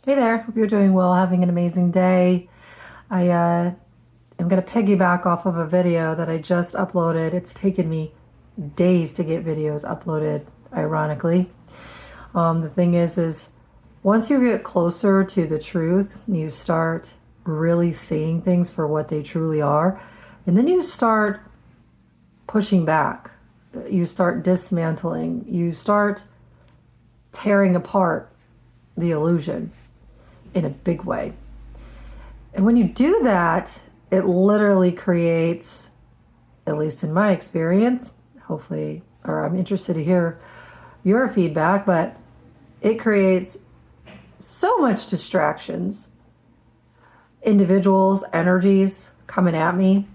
Hey there, hope you're doing well, having an amazing day. I am going to piggyback off of a video that I just uploaded. It's taken me days to get videos uploaded, ironically. The thing is once you get closer to the truth, you start really seeing things for what they truly are, and then you start pushing back. You start dismantling. You start tearing apart the illusion in a big way. And when you do that, it literally creates, at least in my experience, hopefully, or I'm interested to hear your feedback, but it creates so much distractions, individuals, energies coming at me,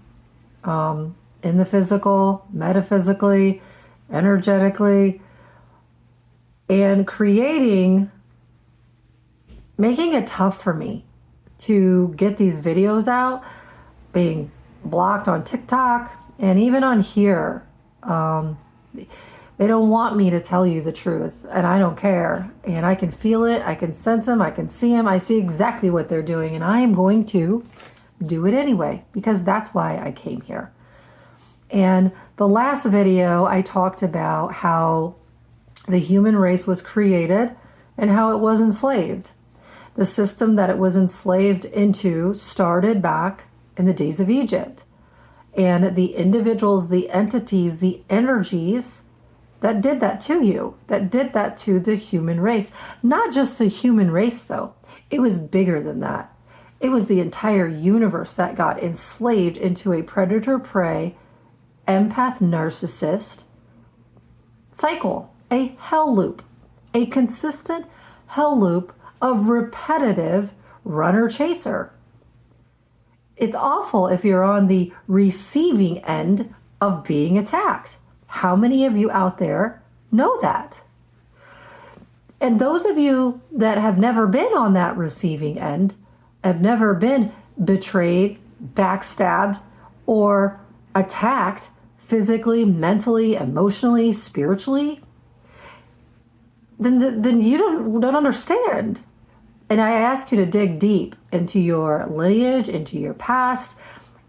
in the physical, metaphysically, energetically, and making it tough for me to get these videos out, being blocked on TikTok and even on here. They don't want me to tell you the truth, and I don't care. And I can feel it, I can sense them, I can see them, I see exactly what they're doing, and I am going to do it anyway, because that's why I came here. And the last video, I talked about how the human race was created and how it was enslaved. The system that it was enslaved into started back in the days of Egypt. And the individuals, the entities, the energies that did that to you, that did that to the human race. Not just the human race, though. It was bigger than that. It was the entire universe that got enslaved into a predator-prey, empath-narcissist cycle, a hell loop, a consistent hell loop of repetitive runner-chaser. It's awful if you're on the receiving end of being attacked. How many of you out there know that? And those of you that have never been on that receiving end, have never been betrayed, backstabbed, or attacked physically, mentally, emotionally, spiritually, then you don't understand. And I ask you to dig deep into your lineage, into your past,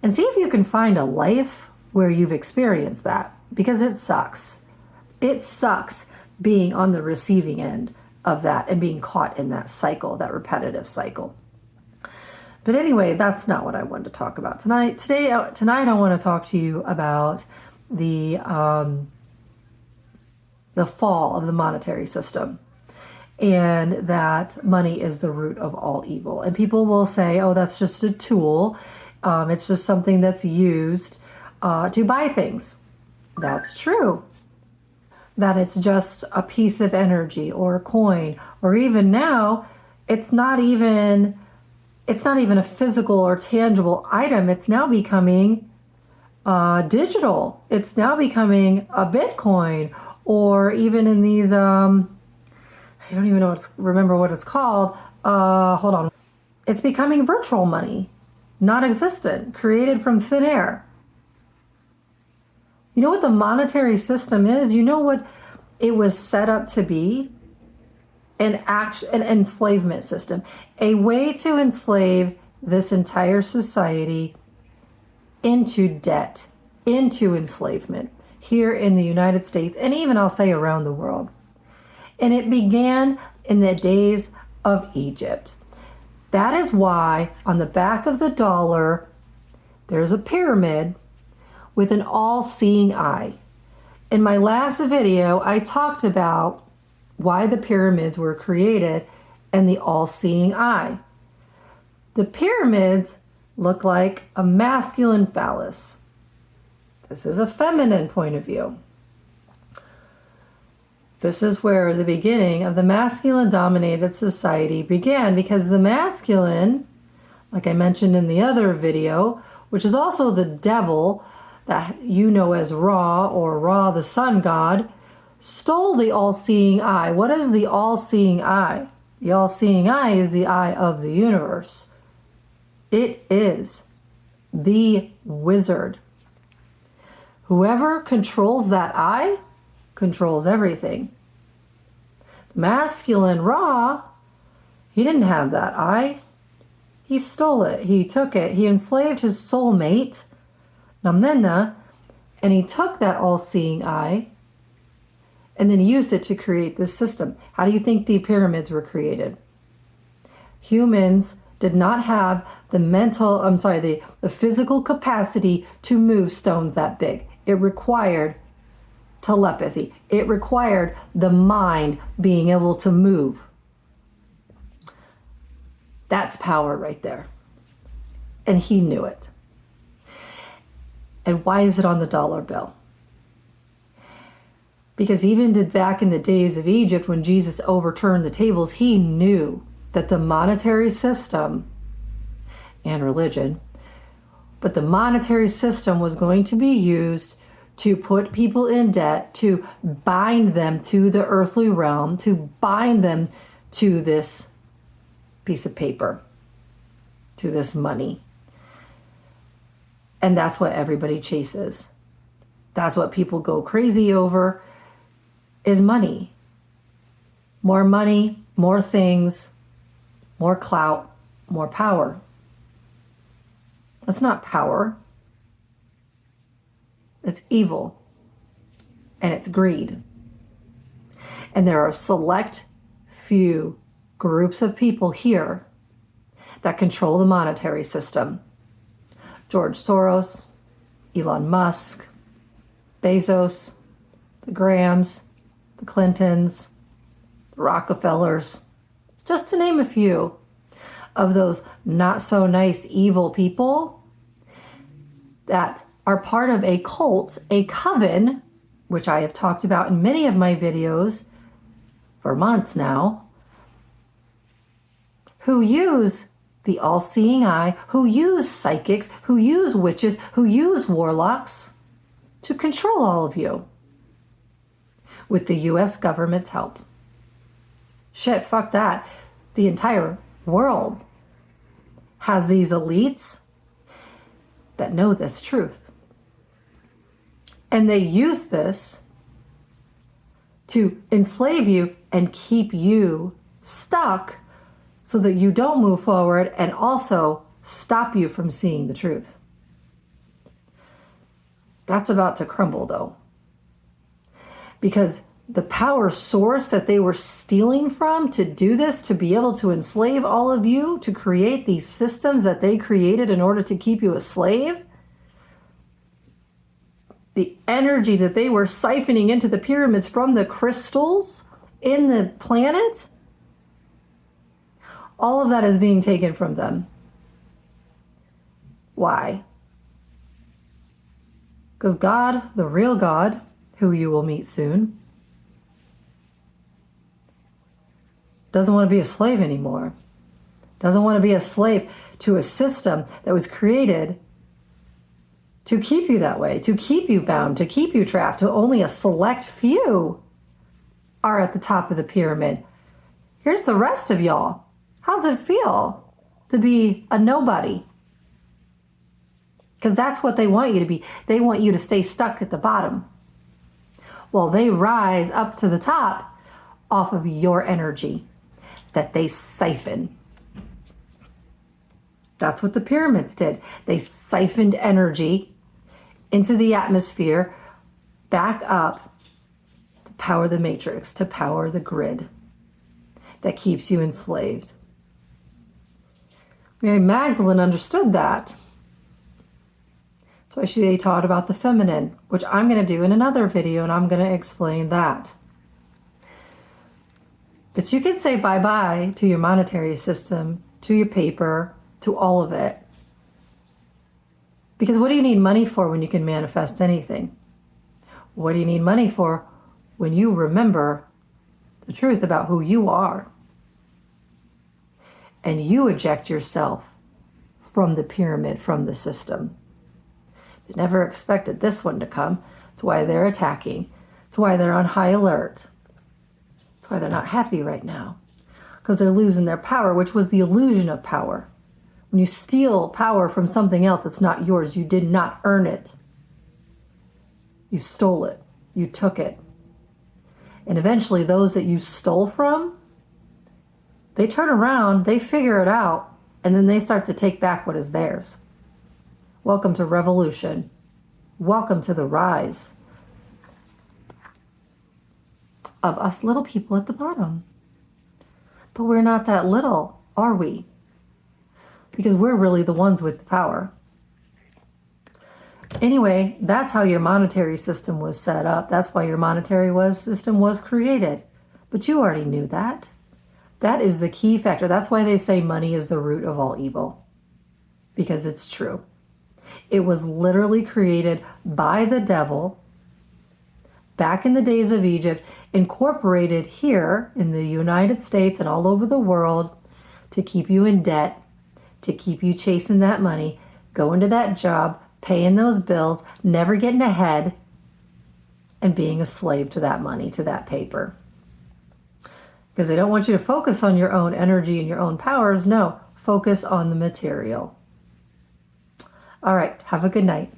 and see if you can find a life where you've experienced that, because it sucks. It sucks being on the receiving end of that and being caught in that cycle, that repetitive cycle. But anyway, that's not what I wanted to talk about tonight. Tonight I want to talk to you about the fall of the monetary system, and that money is the root of all evil. And people will say, oh, that's just a tool. It's just something that's used to buy things. That's true. That it's just a piece of energy or a coin, or even now, it's not even a physical or tangible item. It's now becoming digital. It's now becoming a Bitcoin, or even in these, I don't even remember what it's called. Hold on. It's becoming virtual money, non-existent, created from thin air. You know what the monetary system is? You know what it was set up to be? An enslavement system, a way to enslave this entire society into debt, into enslavement here in the United States, and even I'll say around the world. And it began in the days of Egypt. That is why on the back of the dollar, there's a pyramid with an all-seeing eye. In my last video, I talked about why the pyramids were created and the all-seeing eye. The pyramids look like a masculine phallus. This is a feminine point of view. This is where the beginning of the masculine-dominated society began, because the masculine, like I mentioned in the other video, which is also the devil that you know as Ra, or Ra the sun god, stole the all-seeing eye. What is the all-seeing eye? The all-seeing eye is the eye of the universe. It is the wizard. Whoever controls that eye controls everything. Masculine Ra, He didn't have that eye. He stole it. He took it. He enslaved his soulmate, Namena, and he took that all-seeing eye and then used it to create this system. How do you think the pyramids were created? Humans did not have the physical capacity to move stones that big. It required telepathy. It required the mind being able to move. That's power right there. And he knew it. And why is it on the dollar bill? Because even back in the days of Egypt, when Jesus overturned the tables, he knew that the monetary system and religion, but the monetary system was going to be used to put people in debt, to bind them to the earthly realm, to bind them to this piece of paper, to this money. And that's what everybody chases. That's what people go crazy over, is money. Money, more things, more clout, more power. That's not power. It's evil. And it's greed. And there are select few groups of people here that control the monetary system. George Soros, Elon Musk, Bezos, the Grahams, the Clintons, the Rockefellers, just to name a few of those not so nice evil people that are part of a cult, a coven, which I have talked about in many of my videos for months now, who use the all-seeing eye, who use psychics, who use witches, who use warlocks to control all of you with the US government's help. Shit, fuck that. The entire world has these elites that know this truth. And they use this to enslave you and keep you stuck so that you don't move forward, and also stop you from seeing the truth. That's about to crumble, though. Because the power source that they were stealing from to do this, to be able to enslave all of you, to create these systems that they created in order to keep you a slave, the energy that they were siphoning into the pyramids from the crystals in the planet, all of that is being taken from them. Why? Because God, the real God, who you will meet soon, doesn't want to be a slave anymore. Doesn't want to be a slave to a system that was created to keep you that way, to keep you bound, to keep you trapped, to only a select few are at the top of the pyramid. Here's the rest of y'all. How's it feel to be a nobody? Because that's what they want you to be. They want you to stay stuck at the bottom. Well, they rise up to the top off of your energy that they siphon. That's what the pyramids did. They siphoned energy into the atmosphere, back up to power the matrix, to power the grid that keeps you enslaved. Mary Magdalene understood that. That's why she taught about the feminine, which I'm going to do in another video, and I'm going to explain that. But you can say bye-bye to your monetary system, to your paper, to all of it. Because what do you need money for when you can manifest anything? What do you need money for when you remember the truth about who you are? And you eject yourself from the pyramid, from the system. They never expected this one to come. That's why they're attacking. That's why they're on high alert. That's why they're not happy right now. Because they're losing their power, which was the illusion of power. When you steal power from something else, it's not yours. You did not earn it. You stole it. You took it. And eventually those that you stole from They turn around, they figure it out, and then they start to take back what is theirs. Welcome to revolution. Welcome to the rise of us little people at the bottom. But we're not that little, are we? Because we're really the ones with the power. Anyway, that's how your monetary system was set up. That's why your monetary system was created. But you already knew that. That is the key factor. That's why they say money is the root of all evil. Because it's true. It was literally created by the devil back in the days of Egypt, incorporated here in the United States and all over the world to keep you in debt, to keep you chasing that money, going to that job, paying those bills, never getting ahead, and being a slave to that money, to that paper. Because they don't want you to focus on your own energy and your own powers. No, focus on the material. All right, have a good night.